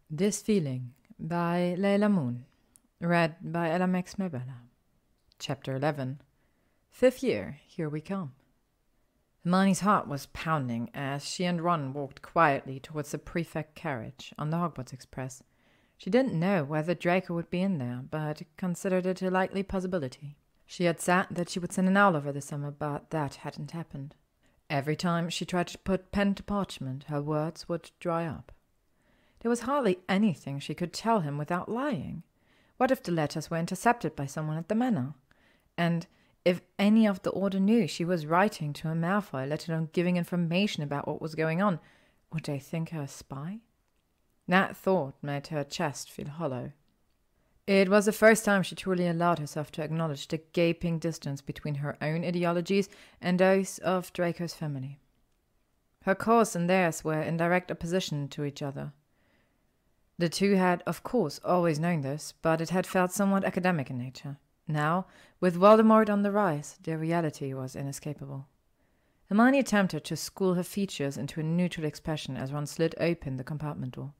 This Feeling by LeilahMoon. Read by Ella Max Mabella. Chapter 11. Fifth year, here we come. Hermione's heart was pounding as she and Ron walked quietly towards the prefect carriage on the Hogwarts Express. She didn't know whether Draco would be in there, but considered it a likely possibility. She had said that she would send an owl over the summer, but that hadn't happened. Every time she tried to put pen to parchment, her words would dry up. There was hardly anything she could tell him without lying. What if the letters were intercepted by someone at the manor? And if any of the order knew she was writing to a Malfoy, let alone giving information about what was going on, would they think her a spy? That thought made her chest feel hollow. It was the first time she truly allowed herself to acknowledge the gaping distance between her own ideologies and those of Draco's family. Her cause and theirs were in direct opposition to each other. The two had, of course, always known this, but it had felt somewhat academic in nature. Now, with Voldemort on the rise, their reality was inescapable. Hermione attempted to school her features into a neutral expression as Ron slid open the compartment door.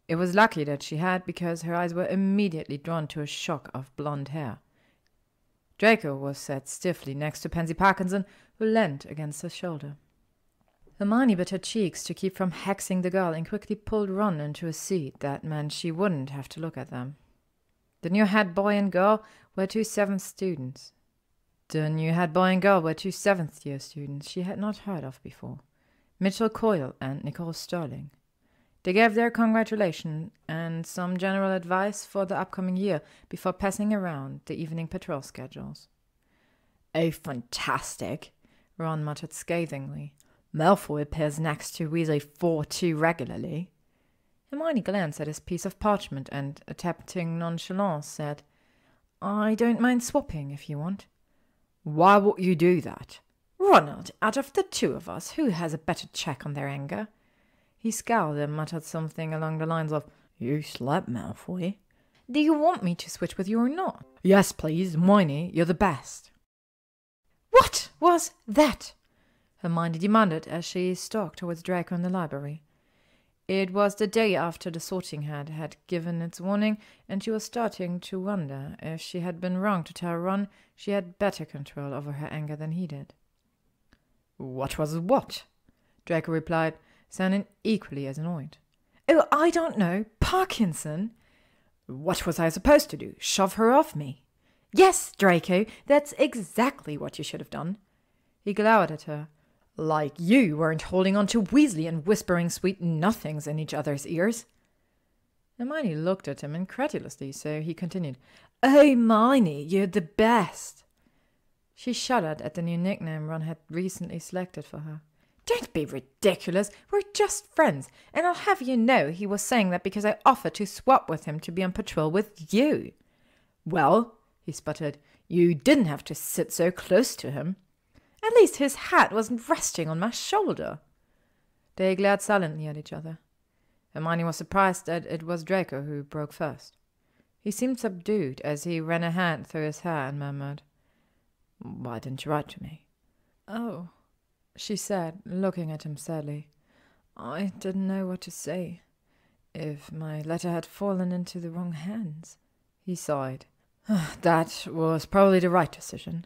It was lucky that she had, because her eyes were immediately drawn to a shock of blonde hair. Draco was sat stiffly next to Pansy Parkinson, who leant against his shoulder. Hermione bit her cheeks to keep from hexing the girl and quickly pulled Ron into a seat that meant she wouldn't have to look at them. The new head boy and girl were two seventh students. The new head boy and girl were two seventh-year students she had not heard of before, Mitchell Coyle and Nicole Sterling. They gave their congratulations and some general advice for the upcoming year before passing around the evening patrol schedules. "Oh, fantastic," Ron muttered scathingly. "Malfoy appears next to Weasley 4-2 regularly." Hermione glanced at his piece of parchment and, attempting nonchalance, said, "I don't mind swapping if you want." "Why would you do that?" "Ronald, out of the two of us, who has a better check on their anger?" He scowled and muttered something along the lines of, "You slept, Malfoy." "Do you want me to switch with you or not?" "Yes, please. Hermione, you're the best." "What was that?" Hermione demanded as she stalked towards Draco in the library. It was the day after the sorting hat had given its warning, and she was starting to wonder if she had been wrong to tell Ron she had better control over her anger than he did. "What was what?" Draco replied, sounding equally as annoyed. "Oh, I don't know. Parkinson." "What was I supposed to do? Shove her off me?" "Yes, Draco, that's exactly what you should have done." He glowered at her. "Like you weren't holding on to Weasley and whispering sweet nothings in each other's ears." Hermione looked at him incredulously, so he continued, "Oh, Hermione, you're the best." She shuddered at the new nickname Ron had recently selected for her. "Don't be ridiculous. We're just friends, and I'll have you know he was saying that because I offered to swap with him to be on patrol with you." "Well," he sputtered, "you didn't have to sit so close to him." "At least his hat wasn't resting on my shoulder." They glared silently at each other. Hermione was surprised that it was Draco who broke first. He seemed subdued as he ran a hand through his hair and murmured, "Why didn't you write to me?" "Oh," she said, looking at him sadly. "I didn't know what to say. If my letter had fallen into the wrong hands." He sighed. "That was probably the right decision.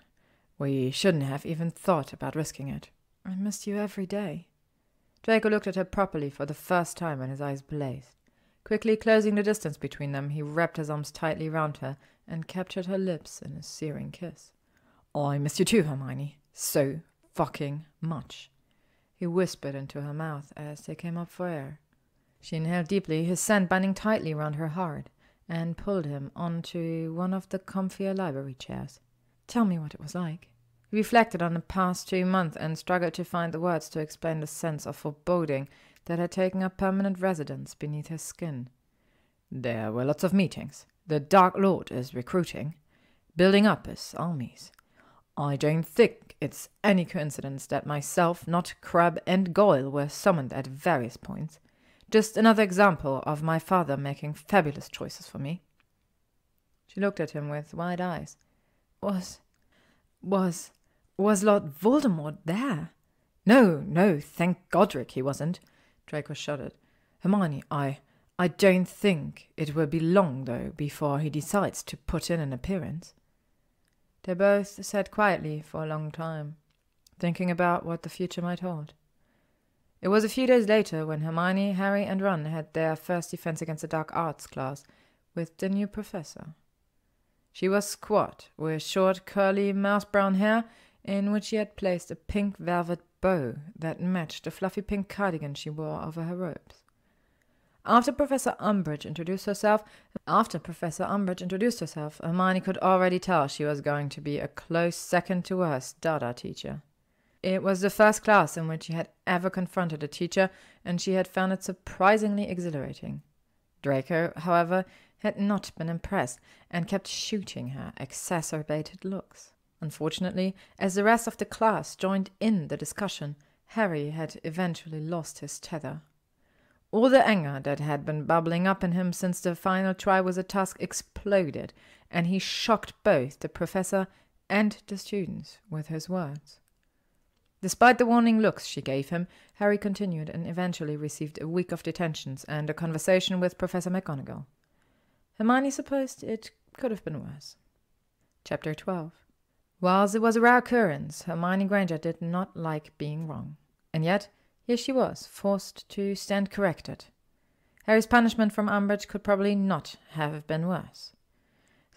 We shouldn't have even thought about risking it." "I missed you every day." Draco looked at her properly for the first time and his eyes blazed. Quickly closing the distance between them, he wrapped his arms tightly round her and captured her lips in a searing kiss. "I miss you too, Hermione. So fucking much," he whispered into her mouth as they came up for air. She inhaled deeply, his scent binding tightly round her heart, and pulled him onto one of the comfier library chairs. "Tell me what it was like." He reflected on the past 2 months and struggled to find the words to explain the sense of foreboding that had taken up permanent residence beneath his skin. "There were lots of meetings. The Dark Lord is recruiting, building up his armies. I don't think it's any coincidence that myself, not Crabbe and Goyle were summoned at various points. Just another example of my father making fabulous choices for me." She looked at him with wide eyes. Was Lord Voldemort there?" No, thank Godric he wasn't." Draco shuddered. "Hermione, I I don't think it will be long, though, before he decides to put in an appearance." They both sat quietly for a long time, thinking about what the future might hold. It was a few days later when Hermione, Harry, and Ron had their first defense against the dark arts class with the new professor. She was squat, with short, curly, mouse-brown hair, in which she had placed a pink velvet bow that matched the fluffy pink cardigan she wore over her robes. After Professor Umbridge introduced herself, Hermione could already tell she was going to be a close second to her Dada teacher. It was the first class in which she had ever confronted a teacher, and she had found it surprisingly exhilarating. Draco, however, had not been impressed, and kept shooting her exacerbated looks. Unfortunately, as the rest of the class joined in the discussion, Harry had eventually lost his tether. All the anger that had been bubbling up in him since the final try was a task exploded, and he shocked both the professor and the students with his words. Despite the warning looks she gave him, Harry continued and eventually received a week of detentions and a conversation with Professor McGonagall. Hermione supposed it could have been worse. Chapter 12. Whilst it was a rare occurrence, Hermione Granger did not like being wrong. And yet, here she was, forced to stand corrected. Harry's punishment from Umbridge could probably not have been worse.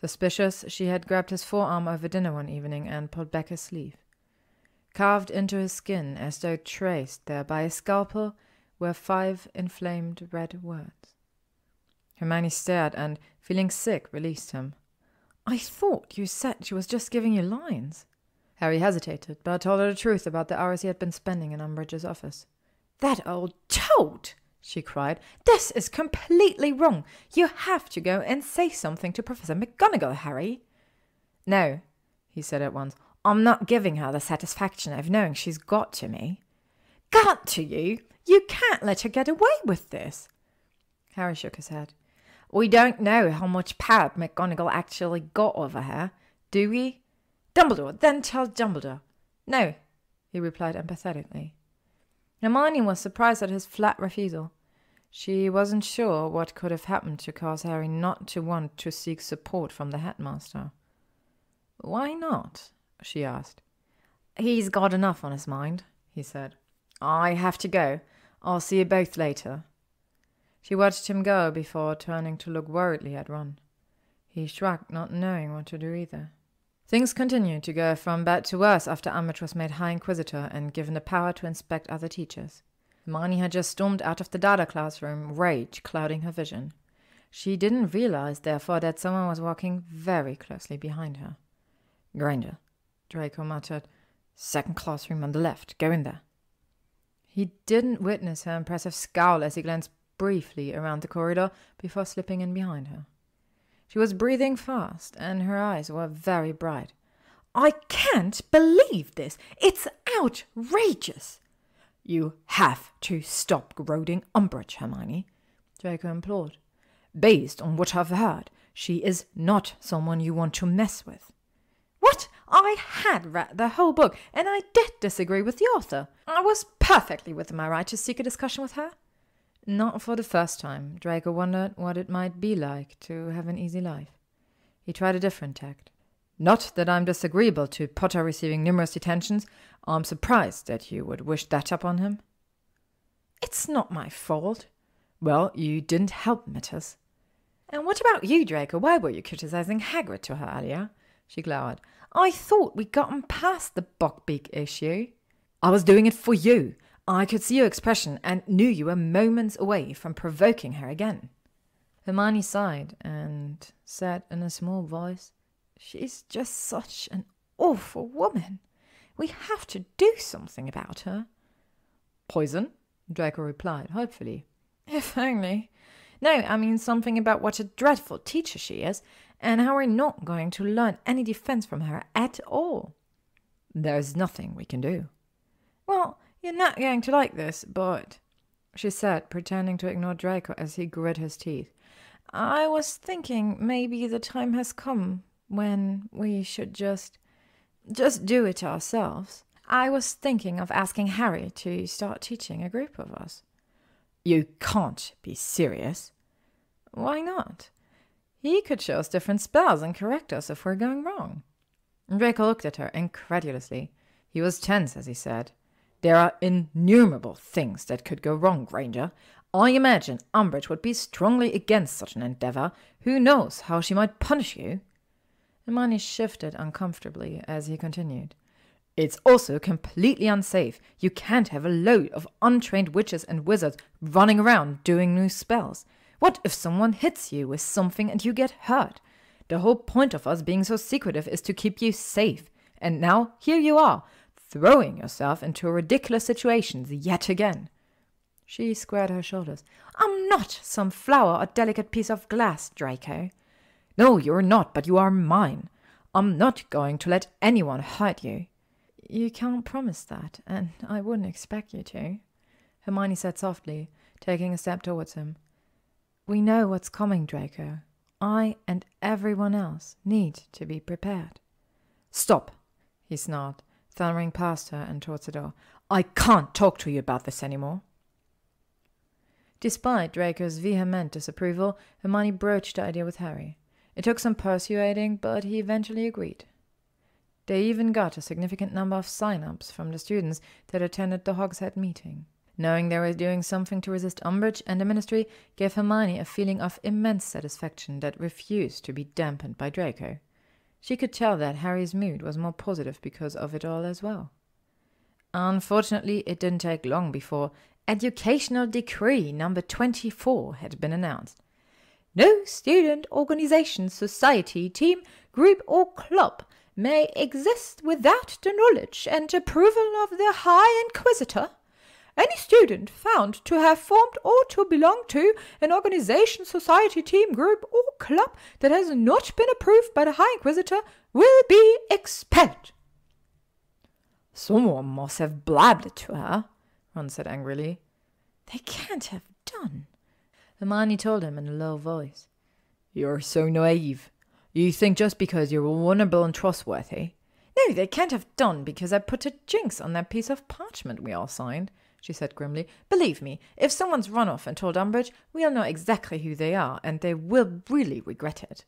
Suspicious, she had grabbed his forearm over dinner one evening and pulled back his sleeve. Carved into his skin, as though traced there by a scalpel, were 5 inflamed red words. Hermione stared and, feeling sick, released him. "I thought you said she was just giving you lines." Harry hesitated, but told her the truth about the hours he had been spending in Umbridge's office. "That old toad!" she cried. "This is completely wrong. You have to go and say something to Professor McGonagall, Harry." "No," he said at once. "I'm not giving her the satisfaction of knowing she's got to me." "Got to you? You can't let her get away with this." Harry shook his head. "We don't know how much power McGonagall actually got over her, do we?" "Dumbledore, then tell Dumbledore." "No," he replied empathetically. Hermione was surprised at his flat refusal. She wasn't sure what could have happened to cause Harry not to want to seek support from the headmaster. "Why not?" she asked. "He's got enough on his mind," he said. "I have to go. I'll see you both later." She watched him go before turning to look worriedly at Ron. He shrugged, not knowing what to do either. Things continued to go from bad to worse after Umbridge was made High Inquisitor and given the power to inspect other teachers. Hermione had just stormed out of the Dada classroom, rage clouding her vision. She didn't realize, therefore, that someone was walking very closely behind her. "Granger," Draco muttered. "Second classroom on the left. Go in there." He didn't witness her impressive scowl as he glanced briefly around the corridor before slipping in behind her. She was breathing fast, and her eyes were very bright. "I can't believe this! It's outrageous!" "You have to stop goading Umbridge, Hermione," Draco implored. "Based on what I've heard, she is not someone you want to mess with." "What? I had read the whole book, and I did disagree with the author. I was perfectly within my right to seek a discussion with her." Not for the first time, Draco wondered what it might be like to have an easy life. He tried a different tact. "Not that I'm disagreeable to Potter receiving numerous detentions. I'm surprised that you would wish that upon him." "It's not my fault." "Well, you didn't help matters." "And what about you, Draco? Why were you criticizing Hagrid to her earlier?" She glowered. "I thought we'd gotten past the Buckbeak issue." "I was doing it for you. I could see your expression and knew you were moments away from provoking her again." Hermione sighed and said in a small voice, "She's just such an awful woman. We have to do something about her." "Poison?" Draco replied, hopefully. "If only. No, I mean something about what a dreadful teacher she is, and how we're not going to learn any defense from her at all." "There's nothing we can do." "Well, you're not going to like this, but," she said, pretending to ignore Draco as he grit his teeth, "I was thinking maybe the time has come when we should just do it ourselves. I was thinking of asking Harry to start teaching a group of us." "You can't be serious." Why not? He could show us different spells and correct us if we're going wrong. Draco looked at her incredulously. He was tense as he said, "There are innumerable things that could go wrong, Granger. I imagine Umbridge would be strongly against such an endeavour. Who knows how she might punish you?" Hermione shifted uncomfortably as he continued. "It's also completely unsafe. You can't have a load of untrained witches and wizards running around doing new spells. What if someone hits you with something and you get hurt? The whole point of us being so secretive is to keep you safe. And now here you are, throwing yourself into ridiculous situations yet again." She squared her shoulders. "I'm not some flower or delicate piece of glass, Draco." "No, you're not, but you are mine. I'm not going to let anyone hurt you." "You can't promise that, and I wouldn't expect you to," Hermione said softly, taking a step towards him. "We know what's coming, Draco. I and everyone else need to be prepared." "Stop," he snarled, thundering past her and towards the door. "I can't talk to you about this anymore." Despite Draco's vehement disapproval, Hermione broached the idea with Harry. It took some persuading, but he eventually agreed. They even got a significant number of sign-ups from the students that attended the Hogshead meeting. Knowing they were doing something to resist Umbridge and the Ministry gave Hermione a feeling of immense satisfaction that refused to be dampened by Draco. She could tell that Harry's mood was more positive because of it all as well. Unfortunately, it didn't take long before Educational Decree number 24 had been announced. "No student, organization, society, team, group, or club may exist without the knowledge and approval of the High Inquisitor. Any student found to have formed or to belong to an organization, society, team, group, or club that has not been approved by the High Inquisitor will be expelled." "Someone must have blabbed it to her," Ron said angrily. "They can't have done," Hermione told him in a low voice. "You're so naive. You think just because you're vulnerable and trustworthy." "No, they can't have done because I put a jinx on that piece of parchment we all signed," she said grimly. "Believe me, if someone's run off and told Umbridge, we'll know exactly who they are, and they will really regret it."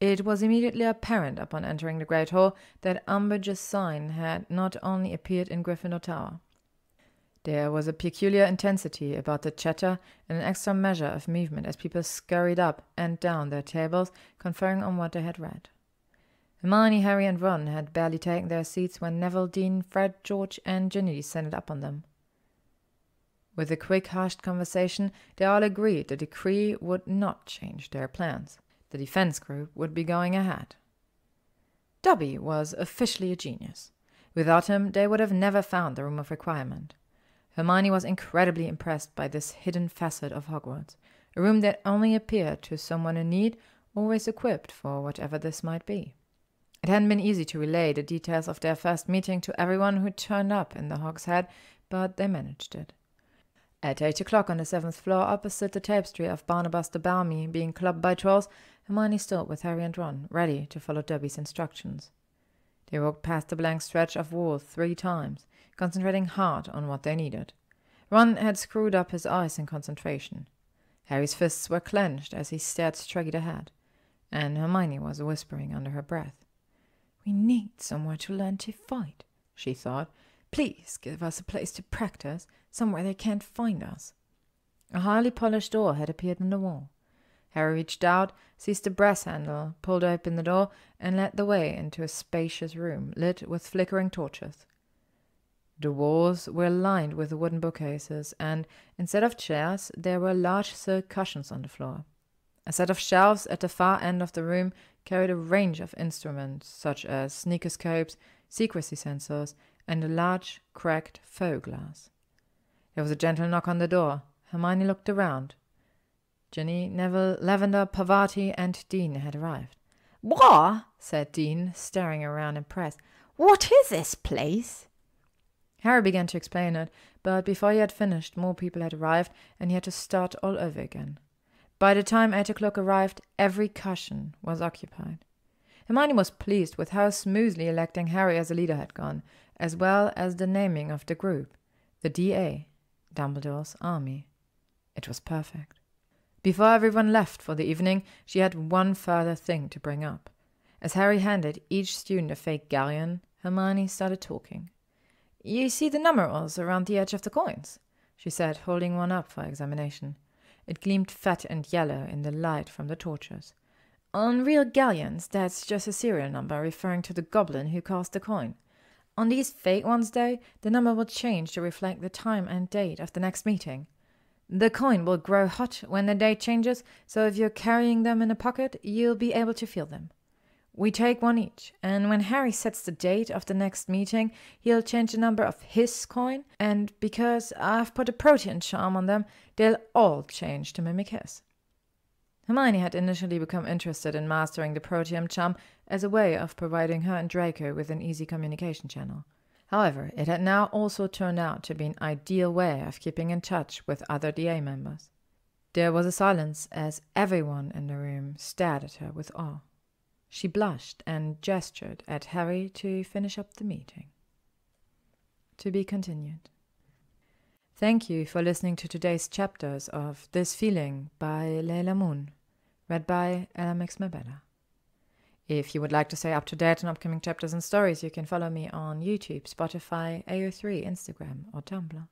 It was immediately apparent upon entering the Great Hall that Umbridge's sign had not only appeared in Gryffindor Tower. There was a peculiar intensity about the chatter and an extra measure of movement as people scurried up and down their tables, conferring on what they had read. Hermione, Harry, and Ron had barely taken their seats when Neville, Dean, Fred, George, and Ginny descended up on them. With a quick, hushed conversation, they all agreed the decree would not change their plans. The defense group would be going ahead. Dobby was officially a genius. Without him, they would have never found the Room of Requirement. Hermione was incredibly impressed by this hidden facet of Hogwarts, a room that only appeared to someone in need, always equipped for whatever this might be. It hadn't been easy to relay the details of their first meeting to everyone who turned up in the Hogshead, but they managed it. At 8 o'clock on the 7th floor, opposite the tapestry of Barnabas the Balmy being clubbed by trolls, Hermione stood with Harry and Ron, ready to follow Dobby's instructions. They walked past the blank stretch of wall 3 times, concentrating hard on what they needed. Ron had screwed up his eyes in concentration. Harry's fists were clenched as he stared straight ahead, and Hermione was whispering under her breath. "We need somewhere to learn to fight," she thought. "Please give us a place to practice, somewhere they can't find us." A highly polished door had appeared in the wall. Harry reached out, seized the brass handle, pulled open the door, and led the way into a spacious room lit with flickering torches. The walls were lined with wooden bookcases, and instead of chairs, there were large silk cushions on the floor. A set of shelves at the far end of the room carried a range of instruments, such as sneakoscopes, secrecy sensors, and a large, cracked faux glass. There was a gentle knock on the door. Hermione looked around. Ginny, Neville, Lavender, Parvati, and Dean had arrived. "What?" said Dean, staring around impressed. "What is this place?" Harry began to explain it, but before he had finished, more people had arrived, and he had to start all over again. By the time 8 o'clock arrived, every cushion was occupied. Hermione was pleased with how smoothly electing Harry as a leader had gone, as well as the naming of the group, the DA, Dumbledore's Army. It was perfect. Before everyone left for the evening, she had one further thing to bring up. As Harry handed each student a fake galleon, Hermione started talking. "You see the numerals around the edge of the coins?" she said, holding one up for examination. It gleamed fat and yellow in the light from the torches. "On real galleons, that's just a serial number referring to the goblin who cast the coin. On these fake ones, though, the number will change to reflect the time and date of the next meeting. The coin will grow hot when the date changes, so if you're carrying them in a pocket, you'll be able to feel them. We take one each, and when Harry sets the date of the next meeting, he'll change the number of his coin, and because I've put a protean charm on them, they'll all change to mimic his." Hermione had initially become interested in mastering the protean charm as a way of providing her and Draco with an easy communication channel. However, it had now also turned out to be an ideal way of keeping in touch with other DA members. There was a silence as everyone in the room stared at her with awe. She blushed and gestured at Harry to finish up the meeting. To be continued. Thank you for listening to today's chapters of This Feeling by LeilahMoon, read by LeilahMoon. If you would like to stay up to date on upcoming chapters and stories, you can follow me on YouTube, Spotify, AO3, Instagram, or Tumblr.